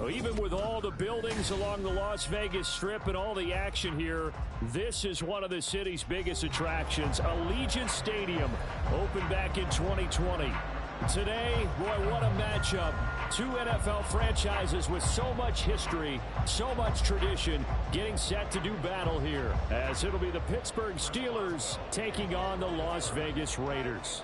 Well, even with all the buildings along the Las Vegas Strip and all the action here, this is one of the city's biggest attractions. Allegiant Stadium opened back in 2020. Today, boy, what a matchup. Two NFL franchises with so much history, so much tradition, getting set to do battle here, as it'll be the Pittsburgh Steelers taking on the Las Vegas Raiders.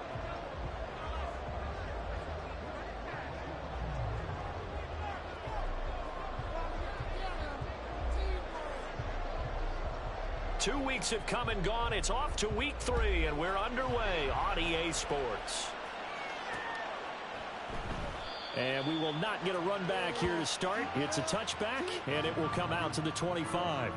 Two weeks have come and gone. It's off to week 3, and we're underway on EA Sports. And we will not get a run back here to start. It's a touchback, and it will come out to the 25.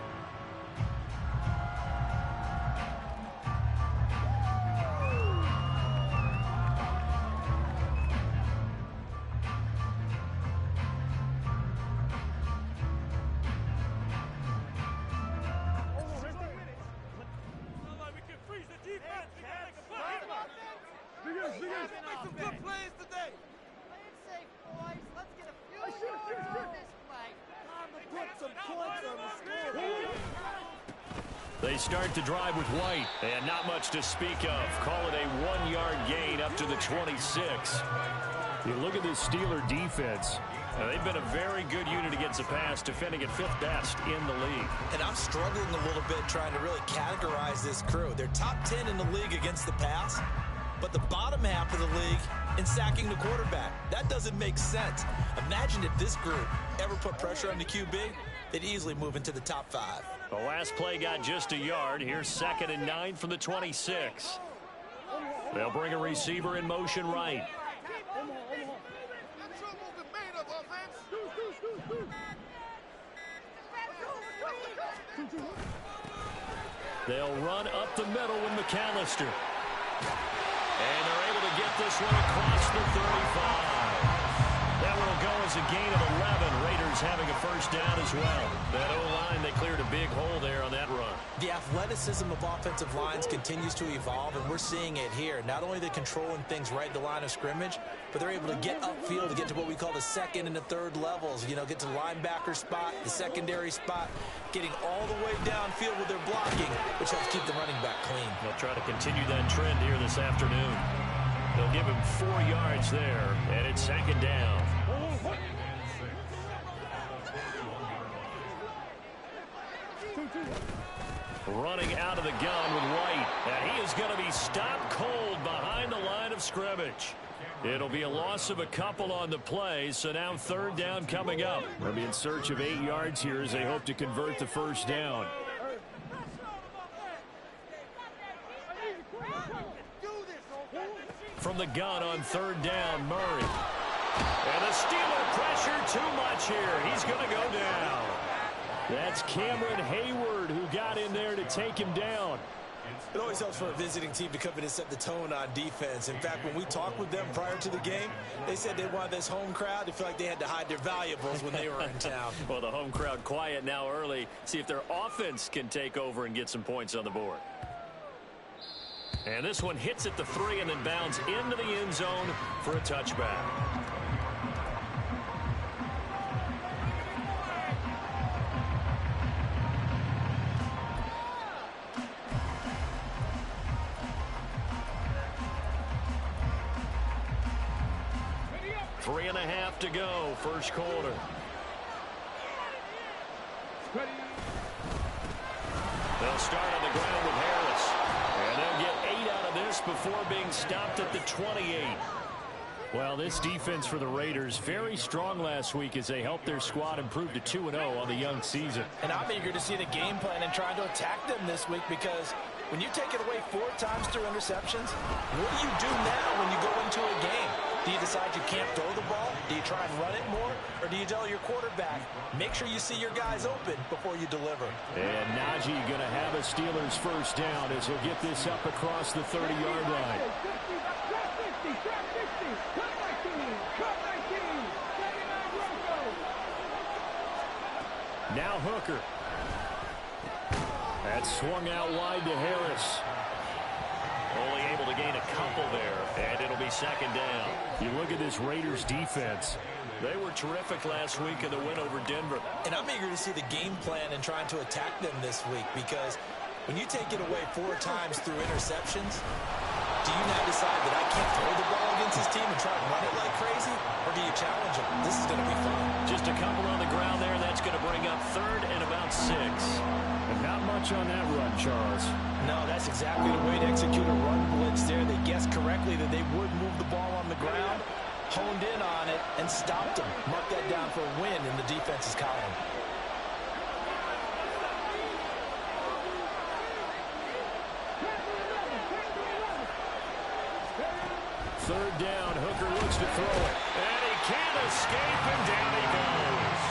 They start the drive with White, and not much to speak of. Call it a 1-yard gain up to the 26. You look at this Steeler defense. They've been a very good unit against the pass, defending at 5th best in the league. And I'm struggling a little bit trying to really categorize this crew. They're top 10 in the league against the pass, but the bottom half of the league in sacking the quarterback. That doesn't make sense. Imagine if this group ever put pressure on the QB, they'd easily move into the top 5. The last play got just a yard. Here's 2nd and 9 from the 26. They'll bring a receiver in motion right. They'll run up the middle with McAllister. And they're able to get this one across the 35. That one will go as a gain of 11. Raiders having a first down as well. That O-line, they cleared a big hole there on that run. The athleticism of offensive lines continues to evolve, and we're seeing it here. Not only are they controlling things right at the line of scrimmage, but they're able to get upfield to get to what we call the 2nd and the 3rd levels. You know, get to the linebacker spot, the secondary spot, getting all the way downfield with their blocking, which helps keep the running back clean. They'll try to continue that trend here this afternoon. They'll give him 4 yards there, and it's 2nd down. Running out of the gun with White. And he is going to be stopped cold behind the line of scrimmage. It'll be a loss of a couple on the play, so now 3rd down coming up. They'll be in search of 8 yards here as they hope to convert the first down. From the gun on 3rd down, Murray. And the Steeler pressure too much here. He's going to go down. That's Cameron Hayward who got in there to take him down. It always helps for a visiting team to come in and set the tone on defense. In fact, when we talked with them prior to the game, they said they wanted this home crowd to feel like they had to hide their valuables when they were in town. Well, the home crowd quiet now early. See if their offense can take over and get some points on the board. And this one hits at the 3 and then bounds into the end zone for a touchback. Three and a half to go, first quarter. They'll start on the ground with Harris. And they'll get 8 out of this before being stopped at the 28. Well, this defense for the Raiders, very strong last week as they helped their squad improve to 2-0 on the young season. And I'm eager to see the game plan and trying to attack them this week, because when you take it away 4 times through interceptions, what do you do now when you go into a game? Do you decide you can't throw the ball? Do you try and run it more? Or do you tell your quarterback, make sure you see your guys open before you deliver? And Najee going to have a Steelers first down as he'll get this up across the 30-yard line. Now Hooker. That swung out wide to Harris. Only able to gain a couple there, and it'll be 2nd down. You look at this Raiders defense. They were terrific last week in the win over Denver. And I'm eager to see the game plan and trying to attack them this week, because when you take it away 4 times through interceptions, do you now decide that I can't throw the ball against this team and try to run it like crazy? Or do you challenge them? This is going to be fun. Just a couple on the ground there. That's going to bring up 3rd and about 6. And not much on that run, Charles. No, that's exactly the way to execute a run blitz there. They guessed correctly that they would move the ball on the ground, honed in on it, and stopped them. Mark that down for a win in the defense's column. Third down, Hooker looks to throw it. And he can't escape, and down he goes.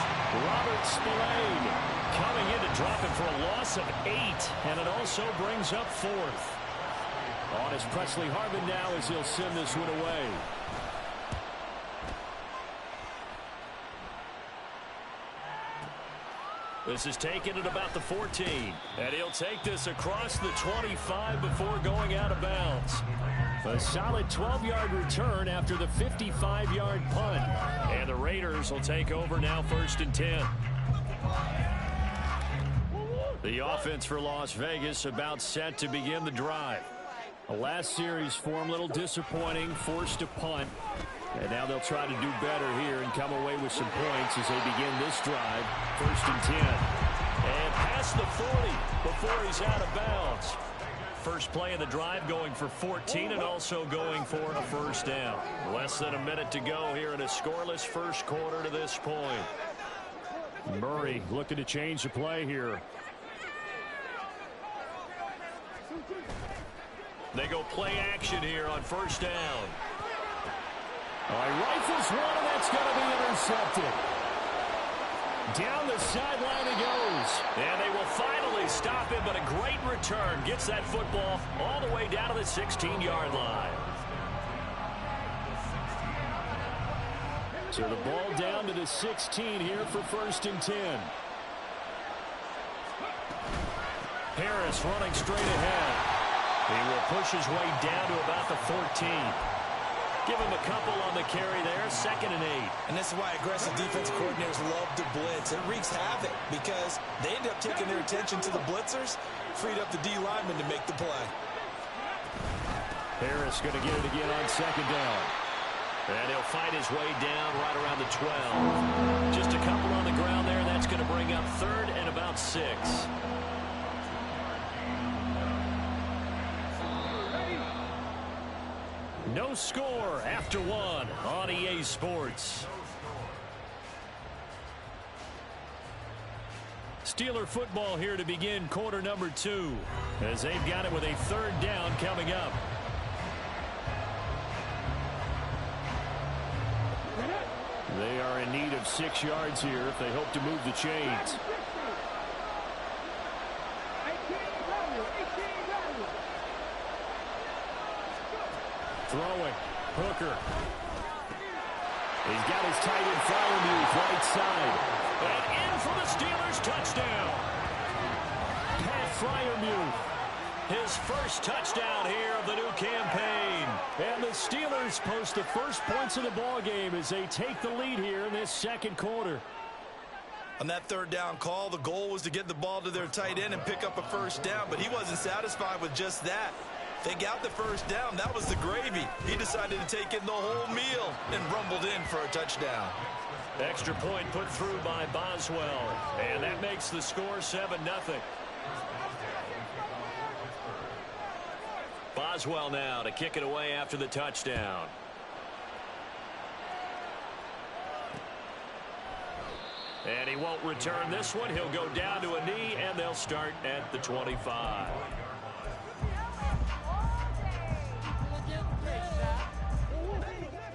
Robert Spillane coming in to drop him for a loss of 8. And it also brings up 4th. On is Presley Harvin now as he'll send this one away. This is taken at about the 14. And he'll take this across the 25 before going out of bounds. A solid 12-yard return after the 55-yard punt. And the Raiders will take over now 1st and 10. The offense for Las Vegas about set to begin the drive. The last series form a little disappointing, forced a punt. And now they'll try to do better here and come away with some points as they begin this drive. 1st and 10. And past the 40 before he's out of bounds. First play of the drive going for 14 and also going for a 1st down. Less than a minute to go here in a scoreless first quarter to this point. Murray looking to change the play here. They go play action here on 1st down. Rifles one, and that's going to be intercepted. Down the sideline he goes. And they will finally stop him, but a great return. Gets that football all the way down to the 16-yard line. So the ball down to the 16 here for 1st and 10. Harris running straight ahead. He will push his way down to about the 14. Give him a couple on the carry there. 2nd and 8. And this is why aggressive defensive coordinators love to blitz. It wreaks havoc because they end up taking their attention to the blitzers, freed up the D lineman to make the play. Harris going to get it again on 2nd down. And he'll fight his way down right around the 12. Just a couple on the ground there. That's going to bring up 3rd and about 6. No score after 1 on EA Sports. Steeler football here to begin quarter number 2 as they've got it with a 3rd down coming up. They are in need of 6 yards here if they hope to move the chains. Throwing. Hooker. He's got his tight end Freiermuth right side. And in for the Steelers touchdown. Pat Freiermuth. His first touchdown here of the new campaign. And the Steelers post the first points of the ball game as they take the lead here in this 2nd quarter. On that 3rd down call, the goal was to get the ball to their tight end and pick up a 1st down, but he wasn't satisfied with just that. They got the 1st down. That was the gravy. He decided to take in the whole meal and rumbled in for a touchdown. Extra point put through by Boswell. And that makes the score 7-0. Boswell now to kick it away after the touchdown. And he won't return this one. He'll go down to a knee, and they'll start at the 25.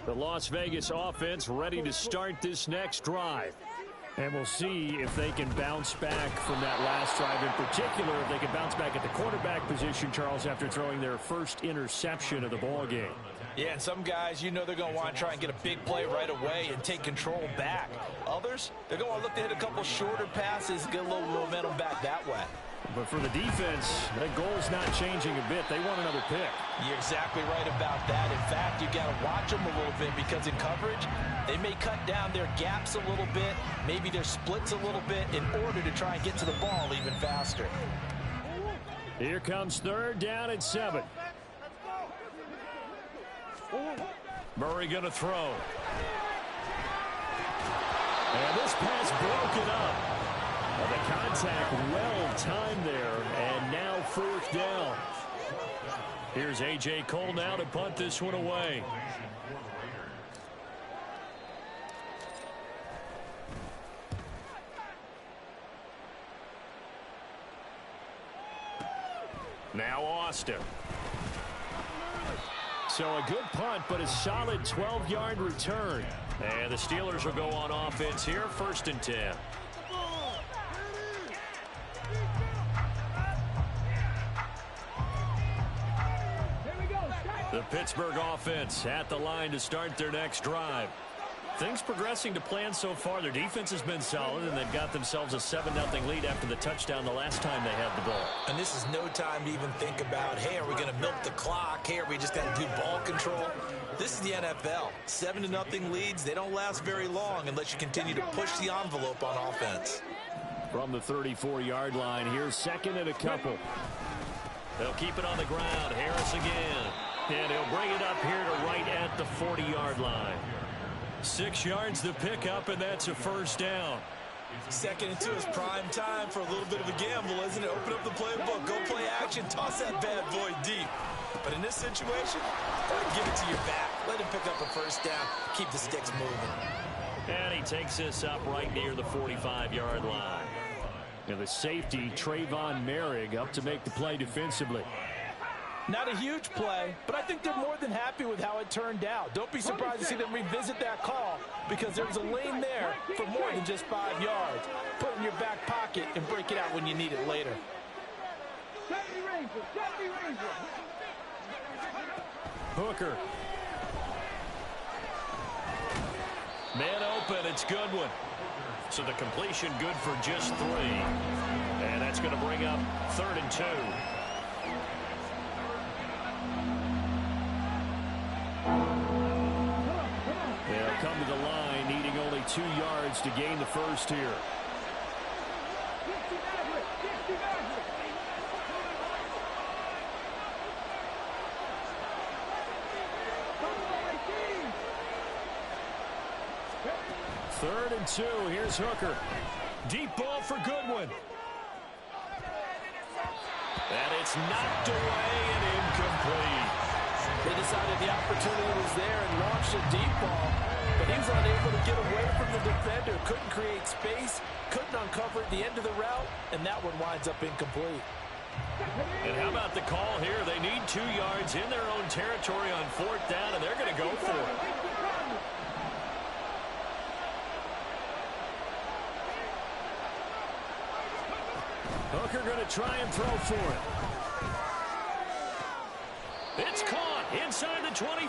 The Las Vegas offense ready to start this next drive. And we'll see if they can bounce back from that last drive. In particular, if they can bounce back at the quarterback position, Charles, after throwing their first interception of the ball game. Yeah, and some guys, you know they're going to want to try and get a big play right away and take control back. Others, they're going to look to hit a couple shorter passes, get a little momentum back that way. But for the defense, that goal's not changing a bit. They want another pick. You're exactly right about that. In fact, you've got to watch them a little bit because in coverage, they may cut down their gaps a little bit, maybe their splits a little bit in order to try and get to the ball even faster. Here comes third down and 7. Murray going to throw. And this pass broken up. Well, the contact well timed there, and now 4th down. Here's A.J. Cole now to punt this one away. Now Austin. So a good punt, but a solid 12-yard return. And the Steelers will go on offense here, 1st and 10. The Pittsburgh offense at the line to start their next drive. Things progressing to plan so far. Their defense has been solid, and they've got themselves a 7-0 lead after the touchdown the last time they had the ball. And this is no time to even think about, hey, are we going to milk the clock? Hey, are we just going to do ball control? This is the NFL. 7-0 leads, they don't last very long unless you continue to push the envelope on offense. From the 34-yard line, here's 2nd and a couple. They'll keep it on the ground. Harris again. And he'll bring it up here to right at the 40-yard line. 6 yards to pick up, and that's a 1st down. 2nd and 2 is prime time for a little bit of a gamble, isn't it? Open up the playbook, go play action, toss that bad boy deep. But in this situation, go ahead and give it to your back. Let him pick up a 1st down, keep the sticks moving. And he takes this up right near the 45-yard line. And the safety, Trayvon Merrick, up to make the play defensively. Not a huge play, but I think they're more than happy with how it turned out. Don't be surprised to see them revisit that call because there's a lane there for more than just 5 yards. Put it in your back pocket and break it out when you need it later. Hooker. Man open, it's Goodwin. So the completion good for just 3. And that's going to bring up 3rd and 2. They'll come to the line, needing only 2 yards to gain the 1st here. Third and 2. Here's Hooker. Deep ball for Goodwin. And it's knocked away and incomplete. They decided the opportunity was there and launched a deep ball, but he was unable to get away from the defender. Couldn't create space, couldn't uncover at the end of the route, and that one winds up incomplete. And how about the call here? They need 2 yards in their own territory on 4th down, and they're going to go for it. Hooker going to try and throw for it. It's caught inside the 25.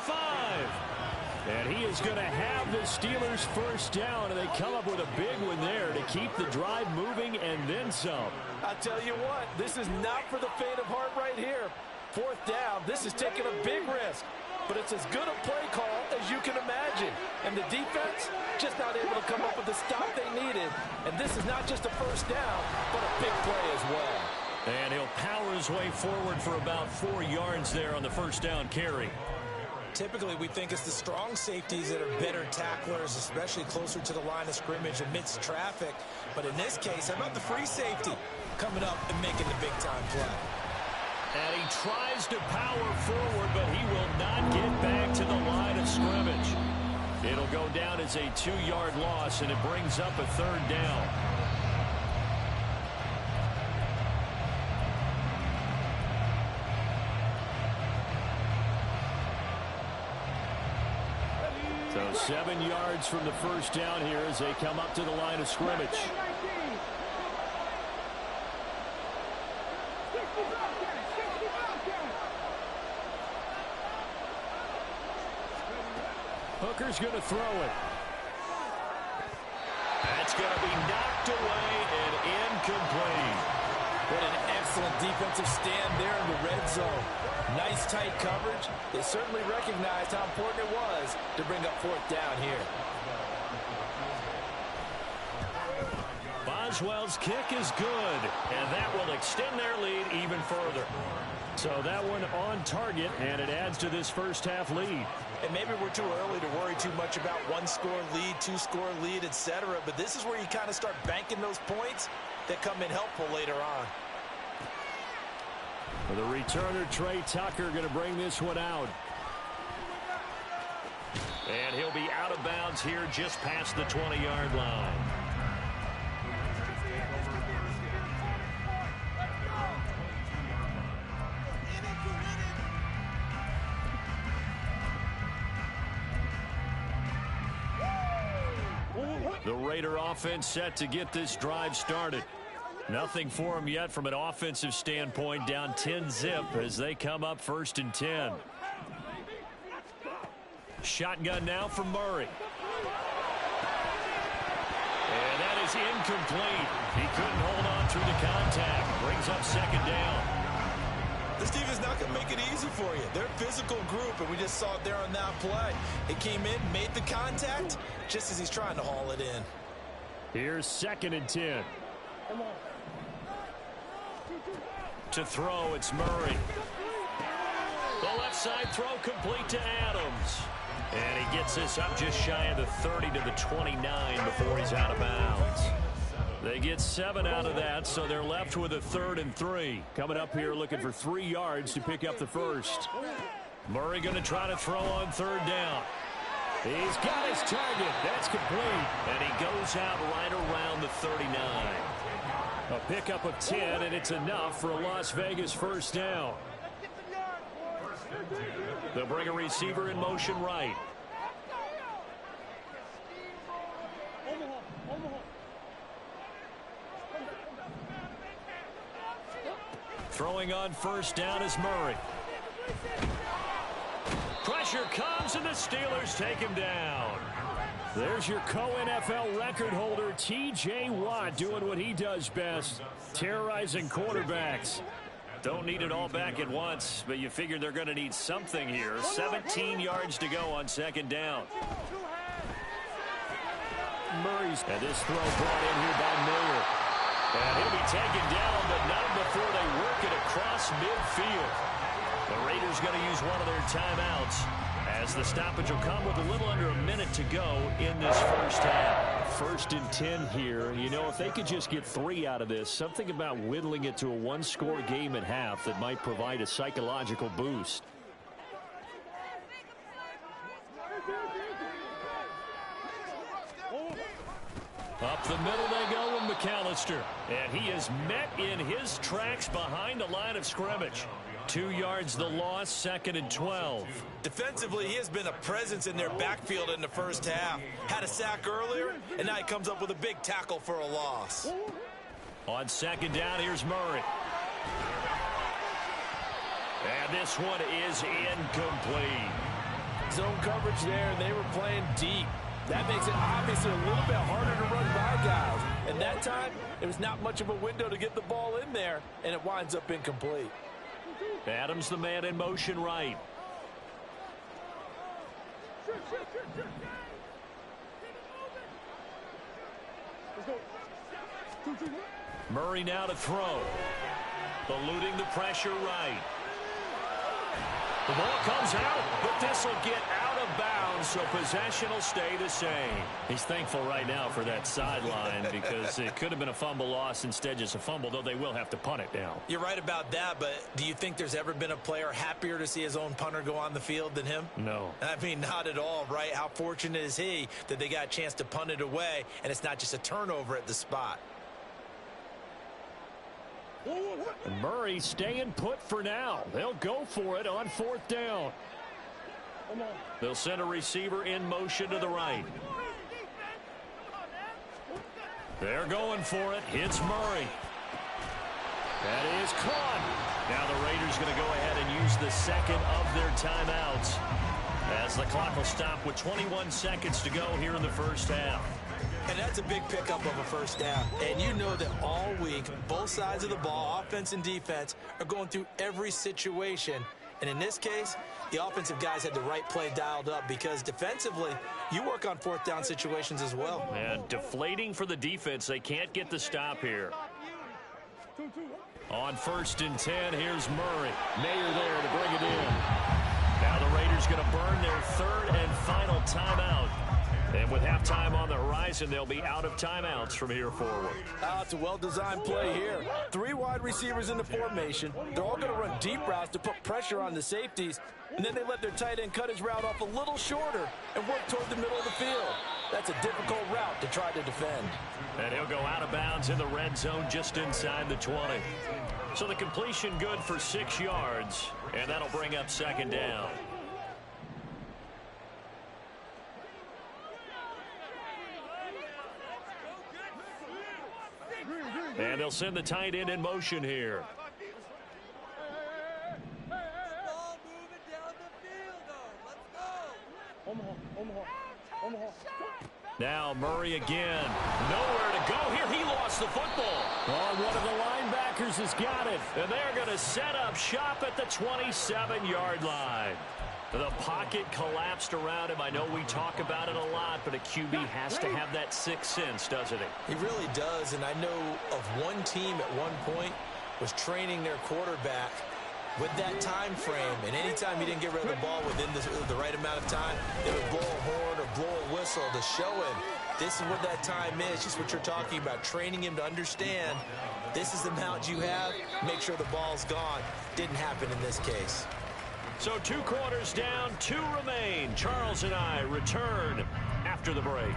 And he is going to have the Steelers 1st down, and they come up with a big one there to keep the drive moving and then some. I tell you what, this is not for the faint of heart right here. 4th down, this is taking a big risk. But it's as good a play call as you can imagine. And the defense just not able to come up with the stop they needed. And this is not just a 1st down, but a big play as well. And he'll power his way forward for about 4 yards there on the 1st down carry. Typically, we think it's the strong safeties that are better tacklers, especially closer to the line of scrimmage amidst traffic. But in this case, how about the free safety coming up and making the big-time play? And he tries to power forward, but he will not get back to the line of scrimmage. It'll go down as a 2-yard loss, and it brings up a 3rd down. So 7 yards from the 1st down here as they come up to the line of scrimmage. Hooker's going to throw it. That's going to be knocked away and incomplete. What an excellent defensive stand there in the red zone. Nice tight coverage. They certainly recognized how important it was to bring up fourth down here. Boswell's kick is good, and that will extend their lead even further. So that one on target, and it adds to this first half lead. And maybe we're too early to worry too much about one-score lead, two-score lead, etc. But this is where you kind of start banking those points that come in helpful later on. For the returner, Trey Tucker, going to bring this one out. And he'll be out of bounds here just past the 20-yard line. The Raider offense set to get this drive started. Nothing for them yet from an offensive standpoint, down 10-zip as they come up 1st and 10. Shotgun now for Murray. And that is incomplete. He couldn't hold on through the contact. Brings up 2nd down. This defense is not going to make it easy for you. They're a physical group, and we just saw it there on that play. It came in, made the contact, just as he's trying to haul it in. Here's 2nd and 10. Come on. To throw, it's Murray. The left side throw complete to Adams. And he gets this up just shy of the 30 to the 29 before he's out of bounds. They get 7 out of that, so they're left with a 3rd and 3. Coming up here looking for 3 yards to pick up the first. Murray going to try to throw on 3rd down. He's got his target. That's complete. And he goes out right around the 39. A pickup of 10, and it's enough for a Las Vegas 1st down. They'll bring a receiver in motion right. Throwing on 1st down is Murray. Pressure comes, and the Steelers take him down. There's your co-NFL record holder, T.J. Watt, doing what he does best, terrorizing quarterbacks. Don't need it all back at once, but you figure they're going to need something here. 17 yards to go on 2nd down. Murray's, and this throw brought in here by Miller. And he'll be taken down, but not before they work it across midfield. The Raiders going to use one of their timeouts, as the stoppage will come with a little under a minute to go in this first half. 1st and 10 here. You know, if they could just get 3 out of this, something about whittling it to a one-score game at half that might provide a psychological boost. Up the middle they go with McAllister. And he is met in his tracks behind the line of scrimmage. 2 yards the loss, 2nd and 12. Defensively, he has been a presence in their backfield in the first half. Had a sack earlier, and now he comes up with a big tackle for a loss. On 2nd down, here's Murray. And this one is incomplete. Zone coverage there, and they were playing deep. That makes it obviously a little bit harder to run by guys. And that time, there was not much of a window to get the ball in there, and it winds up incomplete. Adams, the man in motion right. Murray now to throw. Eluding the pressure right. The ball comes out, but this will get out of bounds, so possession will stay the same. He's thankful right now for that sideline because it could have been a fumble loss, instead just a fumble, though they will have to punt it now. You're right about that, but do you think there's ever been a player happier to see his own punter go on the field than him? No. I mean, not at all, right? How fortunate is he that they got a chance to punt it away, and it's not just a turnover at the spot. Murray staying put for now. They'll go for it on 4th down. They'll send a receiver in motion to the right. They're going for it. Hits Murray. That is caught. Now the Raiders going to go ahead and use the 2nd of their timeouts. As the clock will stop with 21 seconds to go here in the first half. And that's a big pickup of a first down. And you know that all week, both sides of the ball, offense and defense, are going through every situation. And in this case, the offensive guys had the right play dialed up because defensively, you work on fourth down situations as well. And deflating for the defense. They can't get the stop here. On 1st and 10, here's Murray. Mayer there to bring it in. Now the Raiders going to burn their 3rd and final timeout. And with halftime on the horizon, they'll be out of timeouts from here forward. It's a well-designed play here. 3 wide receivers in the formation. They're all going to run deep routes to put pressure on the safeties. And then they let their tight end cut his route off a little shorter and work toward the middle of the field. That's a difficult route to try to defend. And he'll go out of bounds in the red zone just inside the 20. So the completion good for 6 yards. And that'll bring up 2nd down. And they'll send the tight end in motion here. Now Murray again. Nowhere to go here. He lost the football. Oh, one of the linebackers has got it. And they're going to set up shop at the 27-yard line. The pocket collapsed around him. I know we talk about it a lot, but a QB has to have that sixth sense, doesn't he? He really does, and I know of one team at one point was training their quarterback with that time frame, and anytime he didn't get rid of the ball within the right amount of time, they would blow a horn or blow a whistle to show him this is what that time is, just what you're talking about, training him to understand this is the amount you have, make sure the ball's gone. Didn't happen in this case. So 2 quarters down, 2 remain. Charles and I return after the break.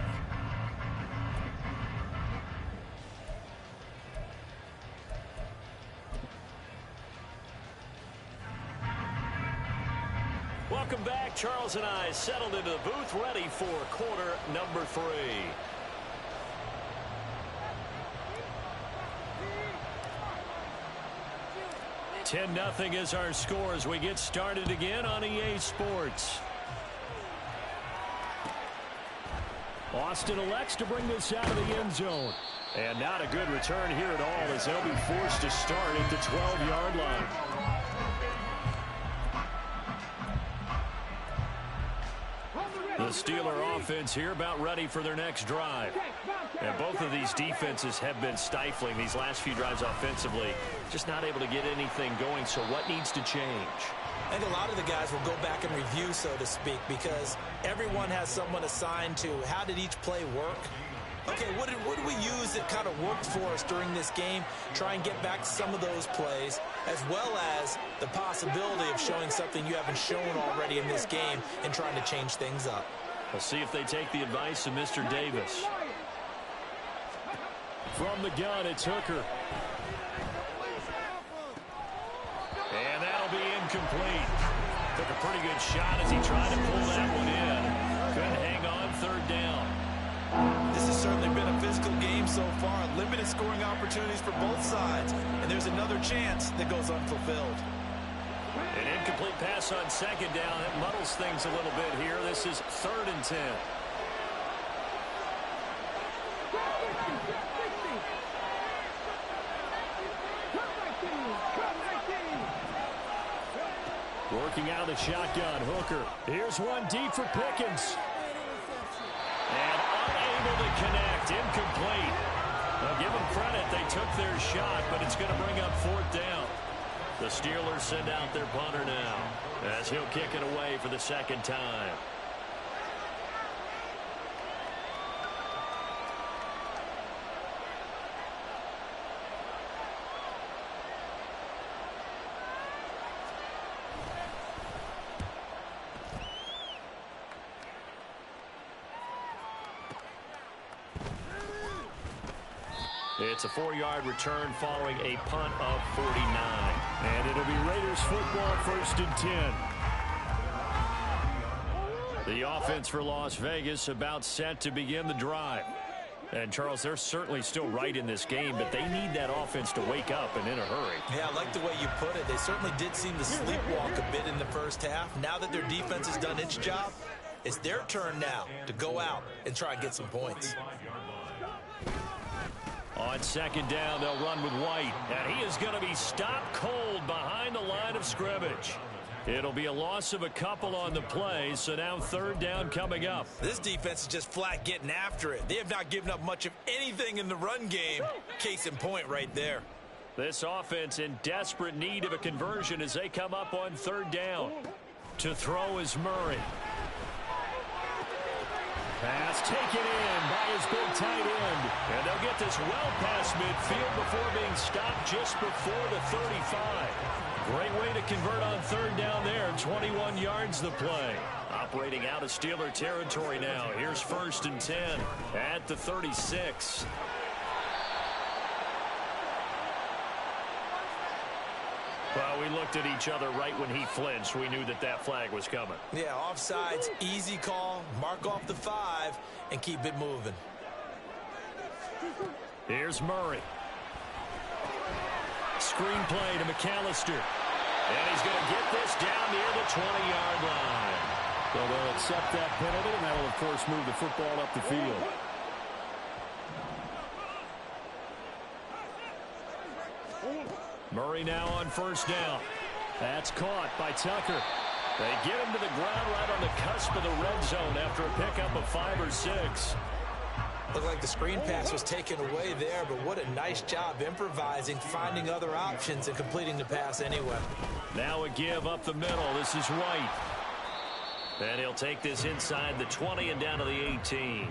Welcome back. Charles and I settled into the booth, ready for quarter number 3. (10-0) is our score as we get started again on EA Sports. Austin elects to bring this out of the end zone. And not a good return here at all as they'll be forced to start at the 12-yard line. The Steeler offense here about ready for their next drive. And both of these defenses have been stifling these last few drives offensively. Just not able to get anything going, so what needs to change? I think a lot of the guys will go back and review, so to speak, because everyone has someone assigned to how did each play work. Okay, what did we use that kind of worked for us during this game? Try and get back to some of those plays, as well as the possibility of showing something you haven't shown already in this game and trying to change things up. We'll see if they take the advice of Mr. Davis. From the gun, it's Hooker. And that'll be incomplete. Took a pretty good shot as he tried to pull that one in. Couldn't hang on, 3rd down. This has certainly been a physical game so far. Limited scoring opportunities for both sides. And there's another chance that goes unfulfilled. An incomplete pass on 2nd down. It muddles things a little bit here. This is 3rd and 10. Working out of the shotgun, Hooker. Here's one deep for Pickens. And unable to connect, incomplete. Now give them credit, they took their shot, but it's going to bring up 4th down. The Steelers send out their punter now, as he'll kick it away for the 2nd time. It's a 4-yard return following a punt of 49. And it'll be Raiders football, 1st and 10. The offense for Las Vegas about set to begin the drive. And, Charles, they're certainly still right in this game, but they need that offense to wake up and in a hurry. Yeah, I like the way you put it. They certainly did seem to sleepwalk a bit in the first half. Now that their defense has done its job, it's their turn now to go out and try and get some points. On second down, they'll run with White, and he is going to be stopped cold behind the line of scrimmage. It'll be a loss of a couple on the play, so now third down coming up. This defense is just flat getting after it. They have not given up much of anything in the run game. Case in point right there. This offense in desperate need of a conversion as they come up on third down. To throw is Murray. Pass taken in by his big tight end. And they'll get this well past midfield before being stopped just before the 35. Great way to convert on third down there. 21 yards the play. Operating out of Steeler territory now. Here's first and 10 at the 36. Well, we looked at each other right when he flinched. We knew that that flag was coming. Yeah, offsides, easy call. Mark off the 5 and keep it moving. Here's Murray. Screen play to McAllister. And he's going to get this down near the 20-yard line. So they'll accept that penalty, and that will, of course, move the football up the field. Murray now on first down. That's caught by Tucker. They get him to the ground right on the cusp of the red zone after a pickup of 5 or 6. Looked like the screen pass was taken away there, but what a nice job improvising, finding other options, and completing the pass anyway. Now a give up the middle. This is White. And he'll take this inside the 20 and down to the 18.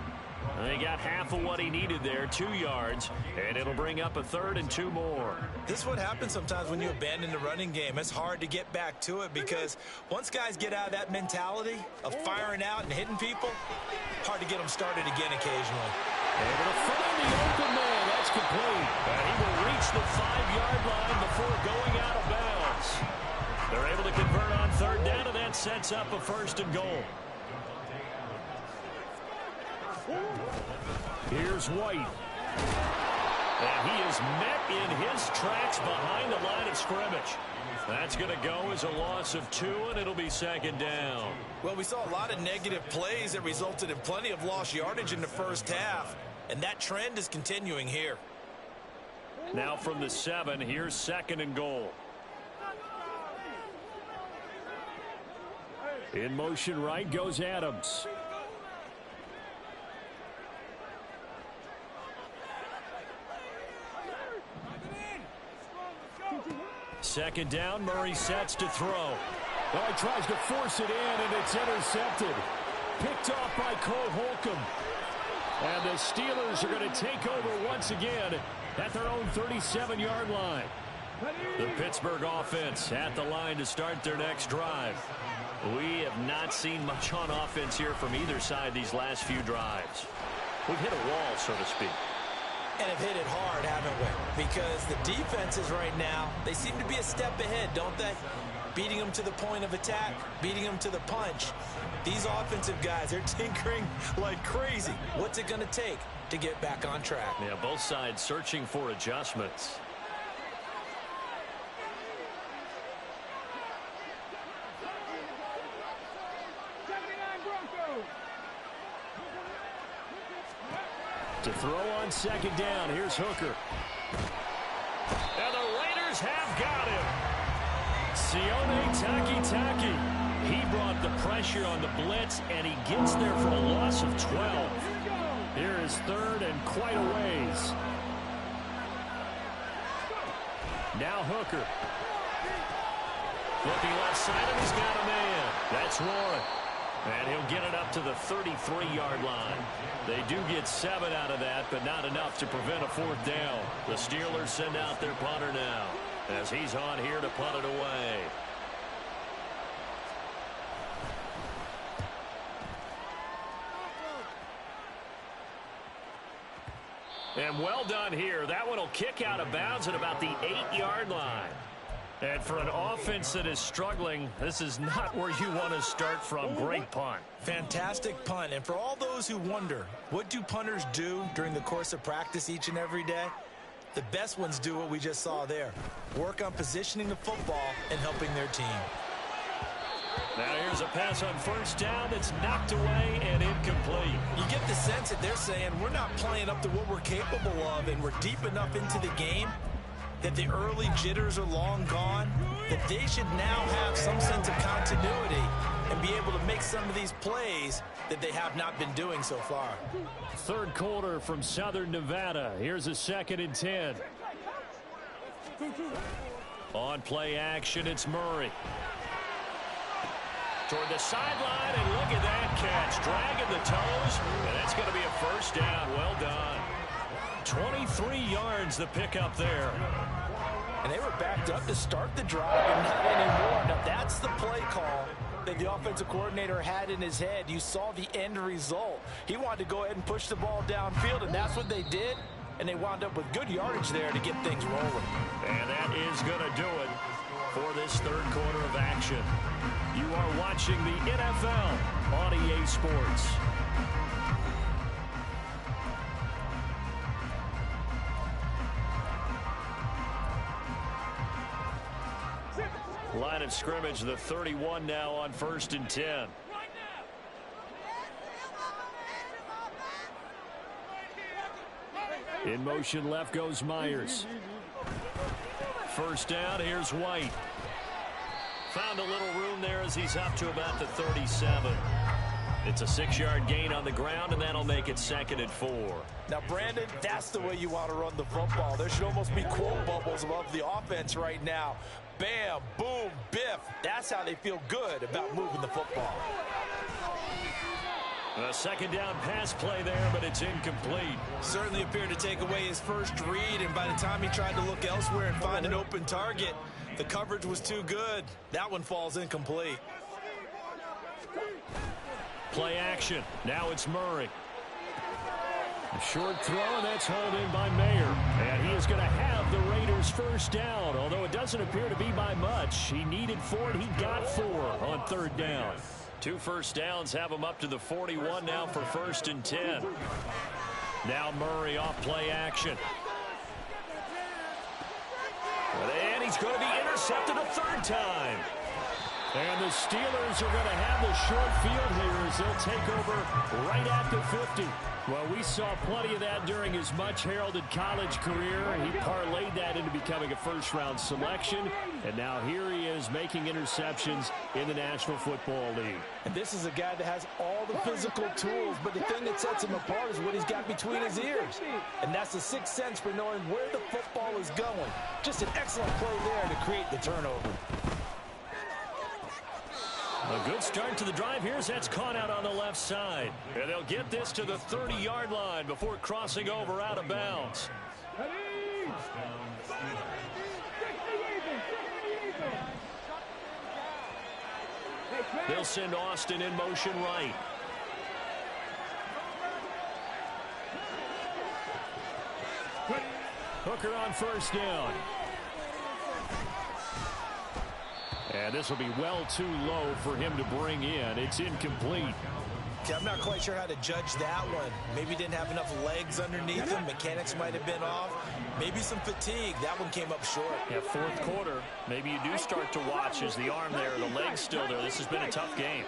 And he got half of what he needed there, 2 yards, and it'll bring up a third and 2 more. This is what happens sometimes when you abandon the running game. It's hard to get back to it because once guys get out of that mentality of firing out and hitting people, hard to get them started again occasionally. Able to find the open man. That's complete. And he will reach the 5-yard line before going out of bounds. They're able to convert on third down, and that sets up a first and goal. Here's White. And he is met in his tracks behind the line of scrimmage. That's going to go as a loss of 2, and it'll be second down. Well, we saw a lot of negative plays that resulted in plenty of lost yardage in the first half, and that trend is continuing here. Now from the 7, here's second and goal. In motion right goes Adams. Second down, Murray sets to throw. Well, he tries to force it in, and it's intercepted. Picked off by Cole Holcomb. And the Steelers are going to take over once again at their own 37-yard line. The Pittsburgh offense at the line to start their next drive. We have not seen much on offense here from either side these last few drives. We've hit a wall, so to speak. And have hit it hard, haven't we? Because the defenses right now, they seem to be a step ahead, don't they? Beating them to the point of attack, beating them to the punch. These offensive guys, they're tinkering like crazy. What's it going to take to get back on track? Yeah, both sides searching for adjustments. To throw on second down, here's Hooker. And the Raiders have got him. Sione Takitaki. He brought the pressure on the blitz, and he gets there for a loss of 12. Here is third and quite a ways. Now Hooker. Looking left side, and he's got a man. That's Warren. And he'll get it up to the 33-yard line. They do get 7 out of that, but not enough to prevent a fourth down. The Steelers send out their punter now as he's on here to punt it away. And well done here. That one will kick out of bounds at about the 8-yard line. And for an offense that is struggling, this is not where you want to start from. Great punt. Fantastic punt. And for all those who wonder, what do punters do during the course of practice each and every day? The best ones do what we just saw there. Work on positioning the football and helping their team. Now here's a pass on first down that's knocked away and incomplete. You get the sense that they're saying we're not playing up to what we're capable of, and we're deep enough into the game that the early jitters are long gone, that they should now have some sense of continuity and be able to make some of these plays that they have not been doing so far. Third quarter from Southern Nevada. Here's a 2nd and 10. On play action, it's Murray. Toward the sideline, and look at that catch. Dragging the toes, and that's going to be a first down. Well done. 23 yards the pickup there. And they were backed up to start the drive, and not anymore. Now that's the play call that the offensive coordinator had in his head. You saw the end result. He wanted to go ahead and push the ball downfield, and that's what they did. And they wound up with good yardage there to get things rolling. And that is going to do it for this third quarter of action. You are watching the NFL on EA Sports. Line of scrimmage, the 31 now on 1st and 10. In motion left goes Myers. First down, here's White. Found a little room there as he's up to about the 37. It's a 6-yard gain on the ground, and that'll make it 2nd and 4. Now, Brandon, that's the way you want to run the football. There should almost be quote bubbles above the offense right now. Bam, boom, biff. That's how they feel good about moving the football. A 2nd down pass play there, but it's incomplete. Certainly appeared to take away his first read, and by the time he tried to look elsewhere and find an open target, the coverage was too good. That one falls incomplete. Play action. Now it's Murray. A short throw, and that's hauled in by Mayer. And he is going to have the Raiders first down, although it doesn't appear to be by much. He needed 4, and he got 4 on 3rd down. 2 first downs have him up to the 41 now for 1st and 10. Now Murray off play action. And he's going to be intercepted a 3rd time. And the Steelers are going to have the short field here as they'll take over right at the 50. Well, we saw plenty of that during his much-heralded college career. He parlayed that into becoming a first-round selection. And now here he is making interceptions in the National Football League. And this is a guy that has all the physical tools, but the thing that sets him apart is what he's got between his ears. And that's the sixth sense for knowing where the football is going. Just an excellent play there to create the turnover. A good start to the drive. That's caught out on the left side. And they'll get this to the 30-yard line before crossing over out of bounds. They'll send Austin in motion right. Hooker on first down. And this will be well too low for him to bring in. It's incomplete. Okay, I'm not quite sure how to judge that one. Maybe didn't have enough legs underneath him. Mechanics might have been off. Maybe some fatigue. That one came up short. Yeah, 4th quarter. Maybe you do start to watch as the arm there, the leg's still there. This has been a tough game.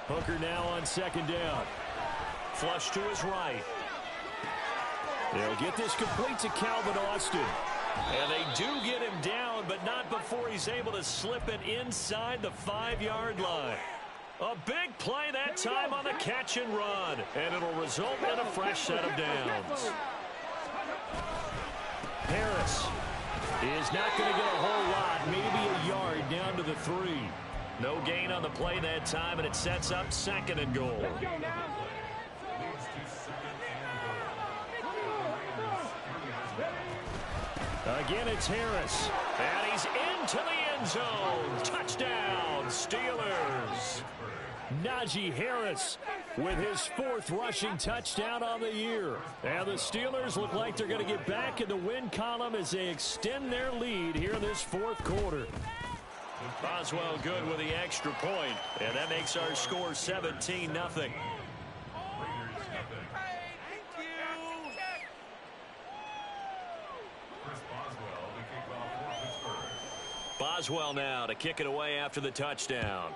Hooker now on 2nd down. Flush to his right. They'll get this complete to Calvin Austin. And they do get him down, but not before he's able to slip it inside the 5-yard line. A big play that time on the catch and run. And it'll result in a fresh set of downs. Harris is not going to get a whole lot, maybe a yard down to the 3. No gain on the play that time, and it sets up 2nd and goal. again, it's Harris. And he's into the end zone. Touchdown, Steelers. Najee Harris with his 4th rushing touchdown on the year. And the Steelers look like they're going to get back in the win column as they extend their lead here in this 4th quarter. Boswell good with the extra point, and that makes our score 17-0. Boswell now to kick it away after the touchdown.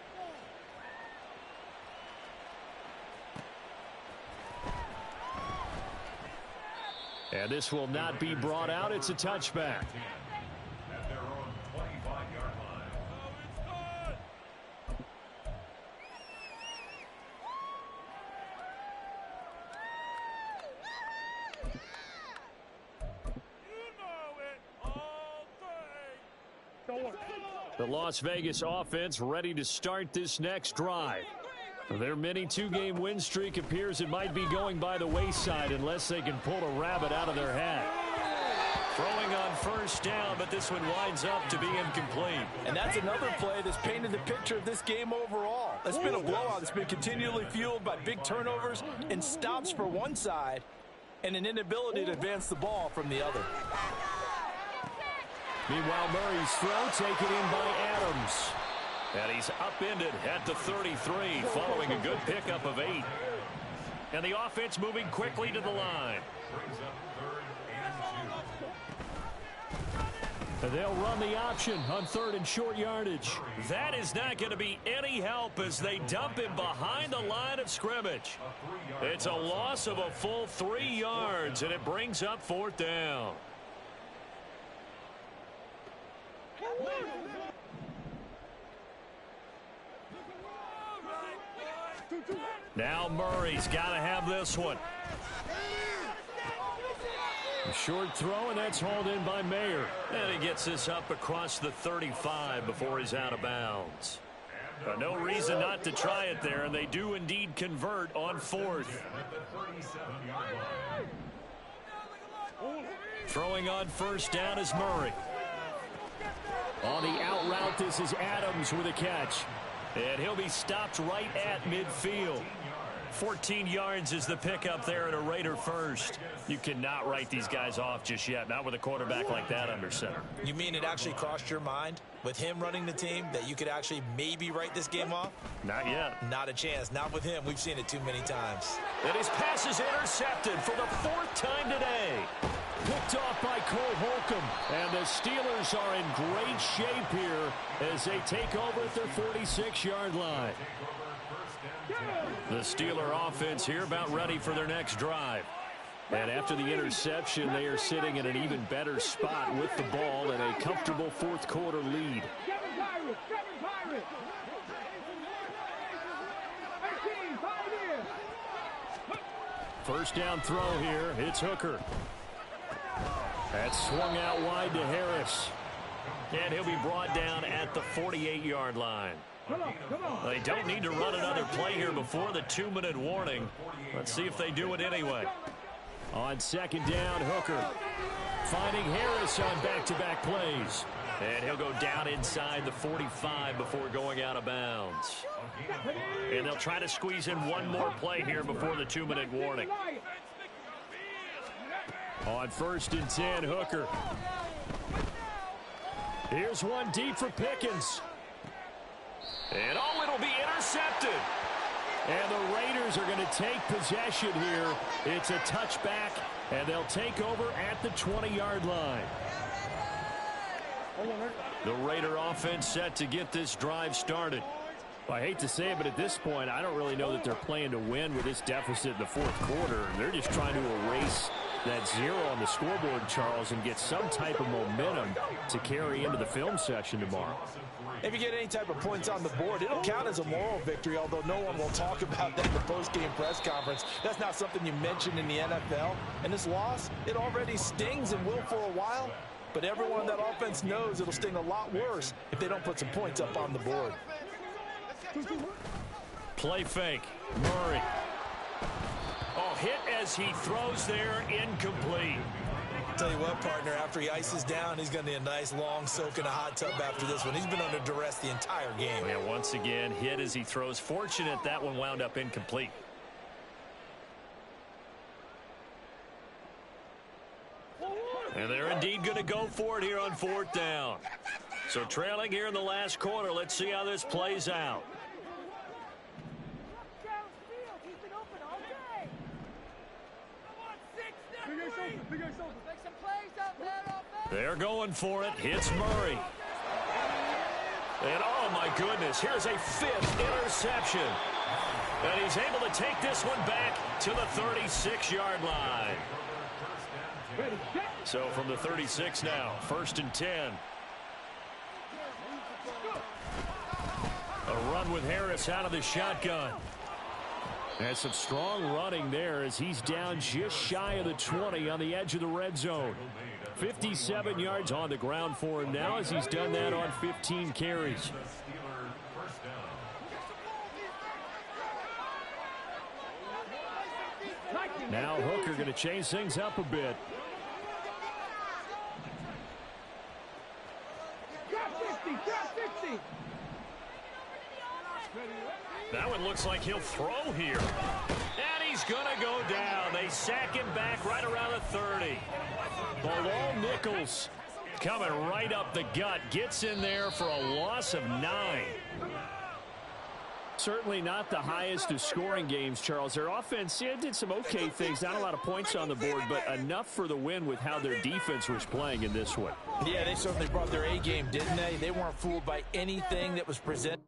And this will not be brought out. It's a touchback. The Las Vegas offense ready to start this next drive. Their mini 2-game win streak appears it might be going by the wayside unless they can pull a rabbit out of their hat. Throwing on first down, but this one winds up to be incomplete. And that's another play that's painted the picture of this game overall. It's been a blowout that's been continually fueled by big turnovers and stops for one side and an inability to advance the ball from the other. Meanwhile, Murray's throw taken in by Adams. And he's upended at the 33 following a good pickup of 8. And the offense moving quickly to the line. And they'll run the option on 3rd and short yardage. That is not going to be any help as they dump him behind the line of scrimmage. It's a loss of a full 3 yards, and it brings up 4th down. Now Murray's got to have this one. A short throw, and that's hauled in by Mayer. And he gets this up across the 35 before he's out of bounds. No reason not to try it there, and they do indeed convert on 4th. Throwing on first down is Murray. On the out route, this is Adams with a catch. And he'll be stopped right at midfield. 14 yards is the pickup there at a Raider first. You cannot write these guys off just yet, not with a quarterback like that under center. You mean it actually crossed your mind with him running the team that you could actually maybe write this game off? Not yet. Not a chance. Not with him. We've seen it too many times. And his pass is intercepted for the 4th time today. Picked off by Cole Holcomb. And the Steelers are in great shape here as they take over at their 46-yard line. The Steeler offense here about ready for their next drive. And after the interception, they are sitting in an even better spot with the ball and a comfortable 4th quarter lead. First down throw here. It's Hooker. That's swung out wide to Harris. And he'll be brought down at the 48-yard line. They don't need to run another play here before the 2-minute warning. Let's see if they do it anyway. On 2nd down, Hooker finding Harris on back-to-back plays. And he'll go down inside the 45 before going out of bounds. And they'll try to squeeze in one more play here before the 2-minute warning. On 1st and 10, Hooker. Here's one deep for Pickens. And it'll be intercepted. And the Raiders are going to take possession here. It's a touchback, and they'll take over at the 20-yard line. The Raider offense set to get this drive started. I hate to say it, but at this point, I don't really know that they're playing to win with this deficit in the 4th quarter. They're just trying to erase that 0 on the scoreboard, Charles, and get some type of momentum to carry into the film session tomorrow. If you get any type of points on the board, it'll count as a moral victory, although no one will talk about that in the post-game press conference. That's not something you mention in the NFL. And this loss, it already stings and will for a while, but everyone on that offense knows it'll sting a lot worse if they don't put some points up on the board. Play fake. Murray. Oh, hit as he throws there, incomplete. tell you what, partner, after he ices down, he's going to need a nice long soak in a hot tub after this one. He's been under duress the entire game. Yeah, once again, hit as he throws. Fortunate that one wound up incomplete. And they're indeed going to go for it here on 4th down. So trailing here in the last quarter. Let's see how this plays out. They're going for it. Hits Murray. And oh my goodness, here's a 5th interception. And he's able to take this one back to the 36-yard line. So from the 36 now, 1st and 10. A run with Harris out of the shotgun. And some strong running there as he's down just shy of the 20 on the edge of the red zone. 57 yards on the ground for him now as he's done that on 15 carries. Now Hooker going to change things up a bit. That one looks like he'll throw here. And he's going to go down. They sack him back right around the 30. Bilal Nichols coming right up the gut. Gets in there for a loss of 9. Certainly not the highest of scoring games, Charles. Their offense did some okay things. Not a lot of points on the board, but enough for the win with how their defense was playing in this one. Yeah, they certainly brought their A game, didn't they? They weren't fooled by anything that was presented.